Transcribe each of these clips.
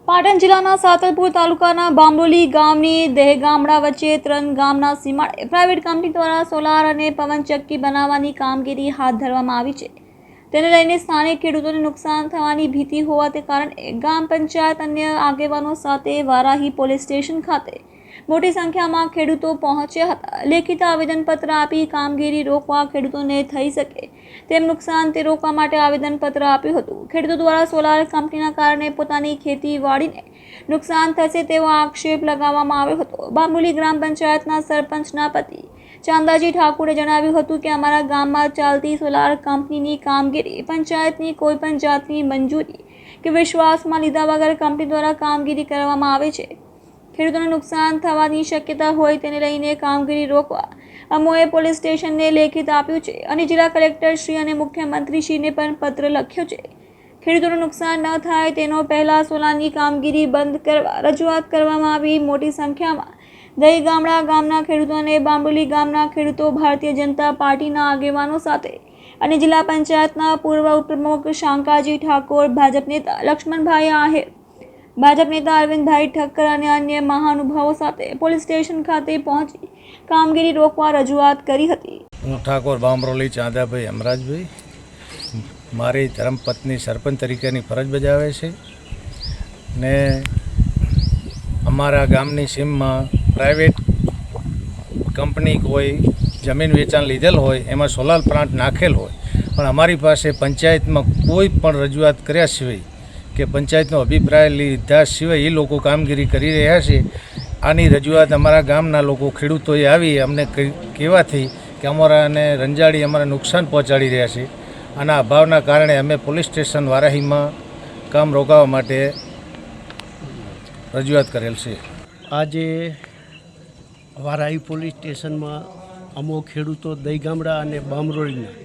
પાટણ જિલ્લાના સાતલપુર તાલુકાના બામરોલી ગામની દહેગામડા વચ્ચે ત્રણ ગામના સીમાડે પ્રાઇવેટ કંપની દ્વારા સોલાર અને પવનચક્કી બનાવવાની કામગીરી હાથ ધરવામાં આવી છે। તેને લઈને સ્થાનિક ખેડૂતોને નુકસાન થવાની ભીતિ હોવાને કારણે ગામ પંચાયત અન્ય આગેવાનો સાથે વારાહી પોલીસ સ્ટેશન ખાતે મોટી સંખ્યામાં ખેડૂતો પહોંચ્યા હતા। લેખિત આવેદનપત્ર આપી કામગીરી રોકવા ખેડૂતોને થઈ શકે તેમ નુકસાન તે રોકવા માટે આવેદનપત્ર આપ્યું હતું। ખેડૂતો દ્વારા સોલાર કંપનીના કારણે પોતાની ખેતીવાડીને નુકસાન થશે તેવો આક્ષેપ લગાવવામાં આવ્યો હતો। બામરોલી ગ્રામ પંચાયતના સરપંચના પતિ ચાંદાજી ઠાકુરે જણાવ્યું હતું કે અમારા ગામમાં ચાલતી સોલાર કંપનીની કામગીરી પંચાયતની કોઈપણ જાતની મંજૂરી કે વિશ્વાસમાં લીધા વગર કંપની દ્વારા કામગીરી કરવામાં આવે છે। ખેડૂતોને નુકસાન થવાની શક્યતા હોય તેને લઈને કામગીરી રોકવા અમોએ પોલીસ સ્ટેશનને લેખિત આપ્યું છે અને જિલ્લા કલેક્ટર શ્રી અને મુખ્યમંત્રીશ્રીને પણ પત્ર લખ્યો છે। ખેડૂતોને નુકસાન ન થાય તેનો પહેલા સોલારની કામગીરી બંધ કરવા રજૂઆત કરવામાં આવી। મોટી સંખ્યામાં દહીગામડા ગામના ખેડૂતો અને બામરોલી ગામના ખેડૂતો ભારતીય જનતા પાર્ટીના આગેવાનો સાથે અને જિલ્લા પંચાયતના પૂર્વ ઉપપ્રમુખ શાંકાજી ઠાકોર, ભાજપ નેતા લક્ષ્મણભાઈ આહિર, ભાજપ નેતા અરવિંદભાઈ ઠક્કર અને અન્ય મહાનુભાવો સાથે પોલીસ સ્ટેશન ખાતે પહોંચી કામગીરી રોકવા રજૂઆત કરી હતી। હું ઠાકોર બામરોલી ચાંદાભાઈ અમરાજભાઈ, મારી ધર્મપત્ની સરપંચ તરીકેની ફરજ બજાવે છે ને અમારા ગામની સીમમાં પ્રાઇવેટ કંપની કોઈ જમીન વેચાણ લીધેલ હોય એમાં સોલાર પ્લાન્ટ નાખેલ હોય પણ અમારી પાસે પંચાયતમાં કોઈ પણ રજૂઆત કર્યા સિવાય કે પંચાયતનો અભિપ્રાય લીધા સિવાય એ લોકો કામગીરી કરી રહ્યા છે। આની રજૂઆત અમારા ગામના લોકો ખેડૂતોએ આવી અમને કહેવાથી કે અમારાને રંજાડી અમારે નુકસાન પહોંચાડી રહ્યા છે। આના અભાવના કારણે અમે પોલીસ સ્ટેશન વારાહીમાં કામ રોકાવા માટે રજૂઆત કરેલ છે। આજે વારાહી પોલીસ સ્ટેશનમાં અમો ખેડૂતો દહીગામડા અને બામરોલીના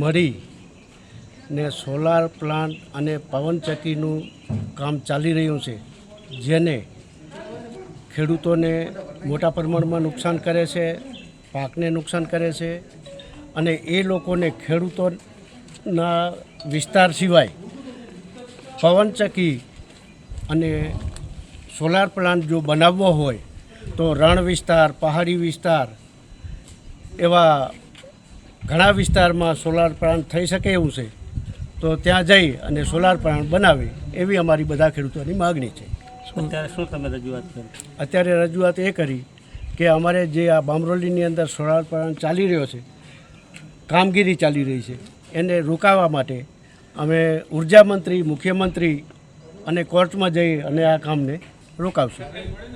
મળી ને સોલાર પ્લાન્ટ અને પવનચક્કીનું કામ ચાલી રહ્યું છે, જેને ખેડૂતોને મોટા પ્રમાણમાં નુકસાન કરે છે, પાકને નુકસાન કરે છે અને એ લોકોને ખેડૂતોના વિસ્તાર સિવાય પવનચક્કી અને સોલાર પ્લાન્ટ જો બનાવવો હોય તો રણ વિસ્તાર, પહાડી વિસ્તાર એવા ઘણા વિસ્તારમાં સોલાર પ્લાન્ટ થઈ શકે એવું છે, તો ત્યાં જઈ અને સોલાર પ્લાન્ટ બનાવે એવી અમારી બધા ખેડૂતોની માગણી છે। શું તમે રજૂઆત કરી? અત્યારે રજૂઆત એ કરી કે અમારે જે આ બામરોલીની અંદર સોલાર પ્લાન્ટ ચાલી રહ્યો છે, કામગીરી ચાલી રહી છે, એને રોકાવા માટે અમે ઉર્જા મંત્રી, મુખ્યમંત્રી અને કોર્ટમાં જઈ અને આ કામને રોકાવશું।